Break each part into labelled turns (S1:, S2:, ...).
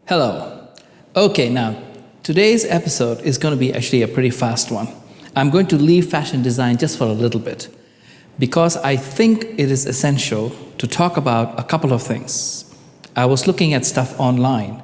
S1: Hello. Okay, now today's episode is going to be actually a pretty fast one. I'm going to leave fashion design just for a little bit because I think it is essential to talk about a couple of things. I was looking at stuff online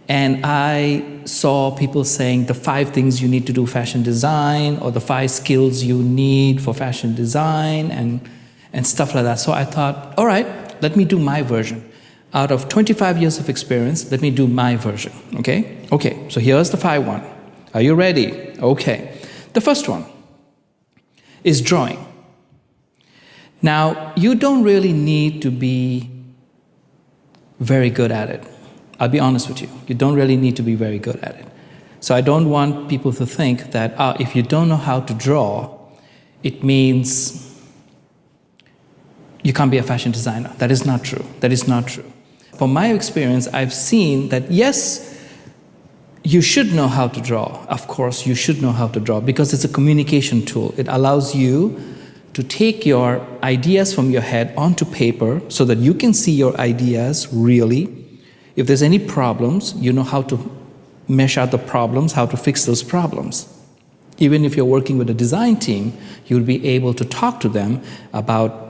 S1: and I saw people saying the 5 things you need to do fashion design or the 5 skills you need for fashion design and stuff like that. So I thought, all right, let me do my version. Out of 25 years of experience, let me do my version, okay? Okay, so here's the 5 one. Are you ready? Okay. The first one is drawing. Now, you don't really need to be very good at it. I'll be honest with you. You don't really need to be very good at it. So I don't want people to think that if you don't know how to draw, it means you can't be a fashion designer. That is not true. That is not true. From my experience, I've seen that yes, you should know how to draw. Of course, you should know how to draw because it's a communication tool. It allows you to take your ideas from your head onto paper so that you can see your ideas really. If there's any problems, you know how to mesh out the problems, how to fix those problems. Even if you're working with a design team, you'll be able to talk to them about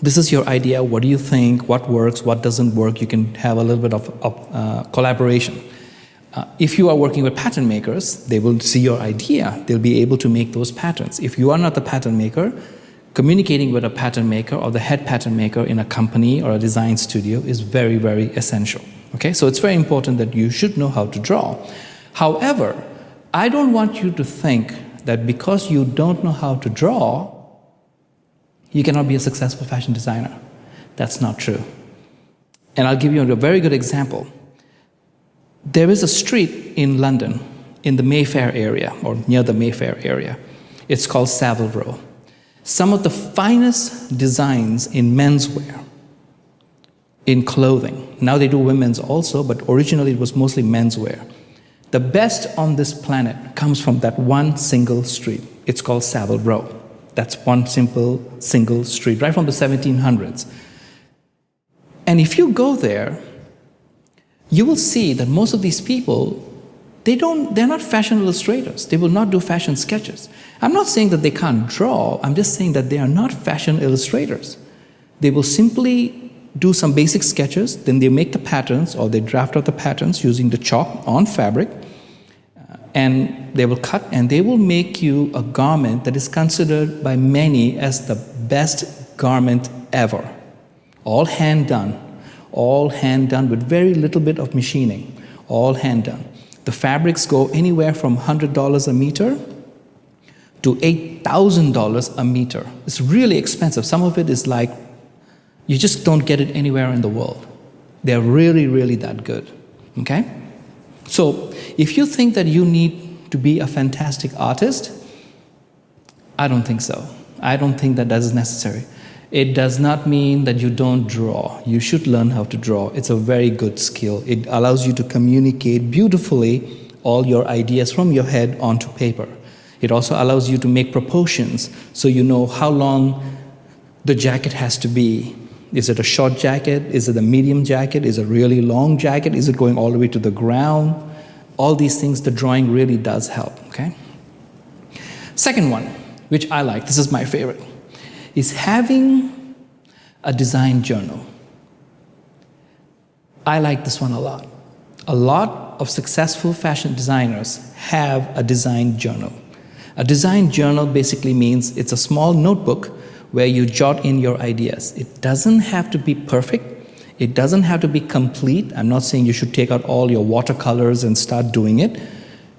S1: this is your idea, what do you think, what works, what doesn't work. You can have a little bit of collaboration. If you are working with pattern makers, they will see your idea. They'll be able to make those patterns. If you are not the pattern maker, communicating with a pattern maker or the head pattern maker in a company or a design studio is very, very essential. Okay, so it's very important that you should know how to draw. However, I don't want you to think that because you don't know how to draw, you cannot be a successful fashion designer. That's not true. And I'll give you a very good example. There is a street in London, in the Mayfair area, or near the Mayfair area. It's called Savile Row. Some of the finest designs in menswear, in clothing. Now they do women's also, but originally it was mostly menswear. The best on this planet comes from that one single street. It's called Savile Row. That's one simple, single street, right from the 1700s. And if you go there, you will see that most of these people, they're not fashion illustrators. They will not do fashion sketches. I'm not saying that they can't draw. I'm just saying that they are not fashion illustrators. They will simply do some basic sketches, then they make the patterns or they draft out the patterns using the chalk on fabric, and they will cut and they will make you a garment that is considered by many as the best garment ever. All hand done with very little bit of machining, all hand done. The fabrics go anywhere from $100 a meter to $8,000 a meter. It's really expensive. Some of it is like, you just don't get it anywhere in the world. They're really, really that good, okay? So if you think that you need to be a fantastic artist, I don't think so. I don't think that is necessary. It does not mean that you don't draw. You should learn how to draw. It's a very good skill. It allows you to communicate beautifully all your ideas from your head onto paper. It also allows you to make proportions so you know how long the jacket has to be. Is it a short jacket? Is it a medium jacket? Is it a really long jacket? Is it going all the way to the ground? All these things, the drawing really does help, okay? Second one, which I like, this is my favorite, is having a design journal. I like this one a lot. A lot of successful fashion designers have a design journal. A design journal basically means it's a small notebook where you jot in your ideas. It doesn't have to be perfect. It doesn't have to be complete. I'm not saying you should take out all your watercolors and start doing it.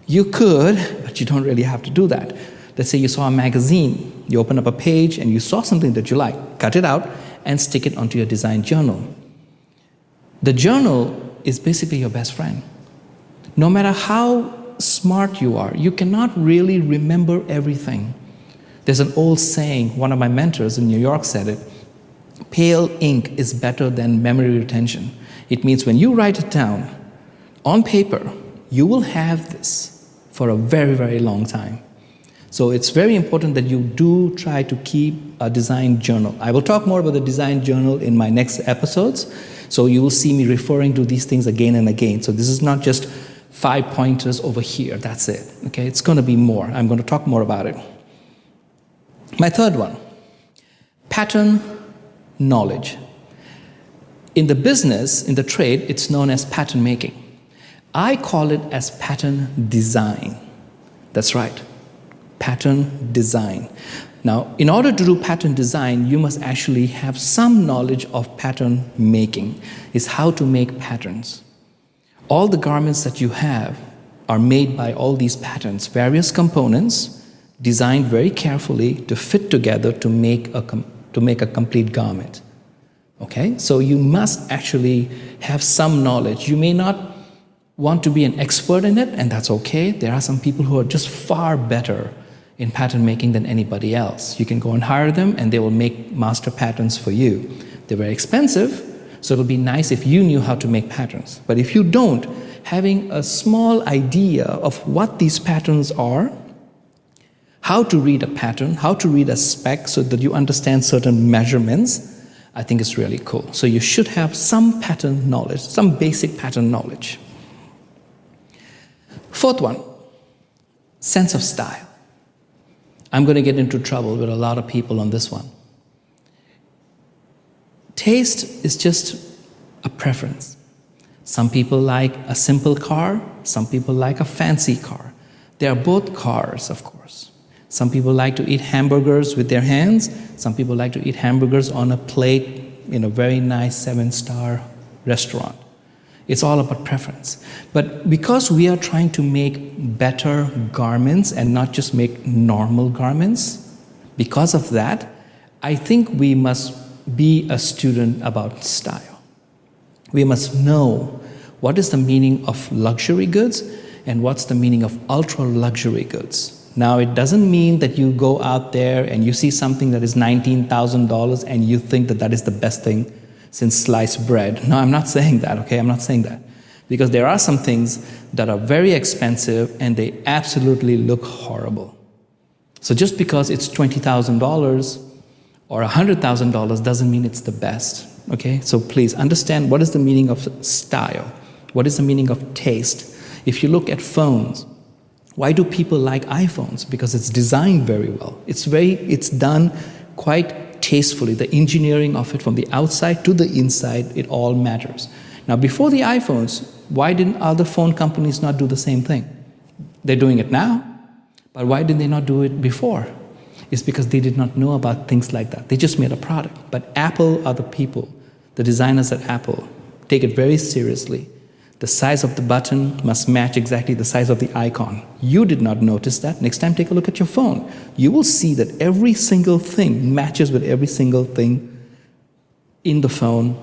S1: You could, but you don't really have to do that. Let's say you saw a magazine. You open up a page and you saw something that you like. Cut it out and stick it onto your design journal. The journal is basically your best friend. No matter how smart you are, you cannot really remember everything. There's an old saying, one of my mentors in New York said it, pale ink is better than memory retention. It means when you write it down on paper, you will have this for a very, very long time. So it's very important that you do try to keep a design journal. I will talk more about the design journal in my next episodes. So you will see me referring to these things again and again. So this is not just 5 pointers over here, that's it. Okay, it's going to be more. I'm going to talk more about it. My third one, pattern knowledge. In the business, in the trade, it's known as pattern making. I call it as pattern design. That's right, pattern design. Now, in order to do pattern design, you must actually have some knowledge of pattern making, is how to make patterns. All the garments that you have are made by all these patterns, various components designed very carefully to fit together to make a complete garment. Okay, so you must actually have some knowledge. You may not want to be an expert in it, and that's okay. There are some people who are just far better in pattern making than anybody else. You can go and hire them, and they will make master patterns for you. They're very expensive, so it'll be nice if you knew how to make patterns. But if you don't, having a small idea of what these patterns are, how to read a pattern, how to read a spec so that you understand certain measurements, I think it's really cool. So you should have some pattern knowledge, some basic pattern knowledge. Fourth one, sense of style. I'm going to get into trouble with a lot of people on this one. Taste is just a preference. Some people like a simple car, some people like a fancy car. They are both cars, of course. Some people like to eat hamburgers with their hands. Some people like to eat hamburgers on a plate in a very nice 7-star restaurant. It's all about preference. But because we are trying to make better garments and not just make normal garments, because of that, I think we must be a student about style. We must know what is the meaning of luxury goods and what's the meaning of ultra-luxury goods. Now, it doesn't mean that you go out there and you see something that is $19,000 and you think that that is the best thing since sliced bread. No, I'm not saying that, okay? I'm not saying that. Because there are some things that are very expensive and they absolutely look horrible. So just because it's $20,000 or $100,000 doesn't mean it's the best, okay? So please understand what is the meaning of style? What is the meaning of taste? If you look at phones, why do people like iPhones? Because it's designed very well. It's done quite tastefully. The engineering of it from the outside to the inside, it all matters. Now, before the iPhones, why didn't other phone companies not do the same thing? They're doing it now, but why did they not do it before? It's because they did not know about things like that. They just made a product. But Apple are the people, the designers at Apple, take it very seriously. The size of the button must match exactly the size of the icon. You did not notice that. Next time, take a look at your phone. You will see that every single thing matches with every single thing in the phone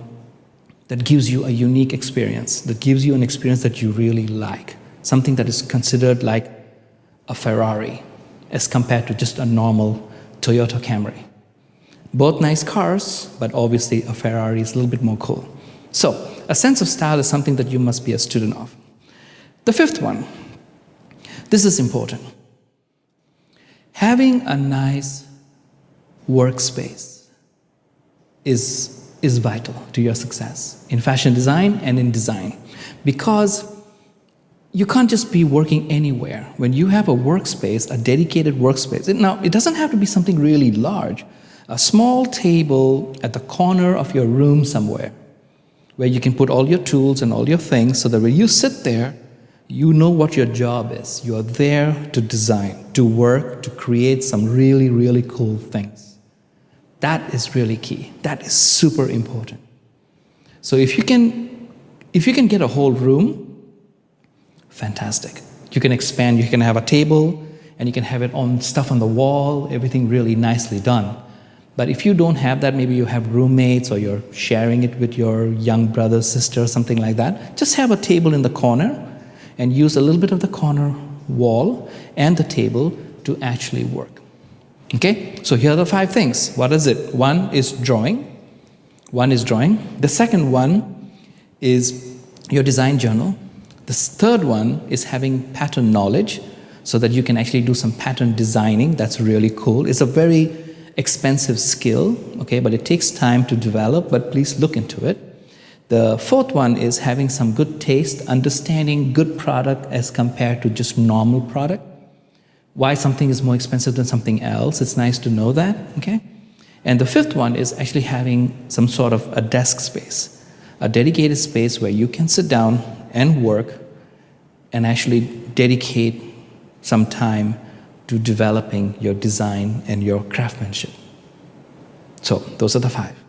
S1: that gives you a unique experience, that gives you an experience that you really like, something that is considered like a Ferrari as compared to just a normal Toyota Camry. Both nice cars, but obviously a Ferrari is a little bit more cool. So, a sense of style is something that you must be a student of. The fifth one, this is important. Having a nice workspace is vital to your success in fashion design and in design, because you can't just be working anywhere. When you have a workspace, a dedicated workspace, now it doesn't have to be something really large. A small table at the corner of your room somewhere, where you can put all your tools and all your things so that when you sit there, you know what your job is. You are there to design, to work, to create some really, really cool things. That is really key. That is super important. So if you can get a whole room, fantastic. You can expand, you can have a table, and you can have it on stuff on the wall, everything really nicely done. But if you don't have that, maybe you have roommates or you're sharing it with your young brother, sister, something like that, just have a table in the corner and use a little bit of the corner wall and the table to actually work. Okay, so here are the 5 things. What is it? One is drawing. The second one is your design journal. The third one is having pattern knowledge so that you can actually do some pattern designing. That's really cool. It's a very expensive skill, okay, but it takes time to develop, but please look into it. The fourth one is having some good taste, understanding good product as compared to just normal product. Why something is more expensive than something else. It's nice to know that, okay? And the fifth one is actually having some sort of a desk space, a dedicated space where you can sit down and work and actually dedicate some time to developing your design and your craftsmanship. So those are the 5.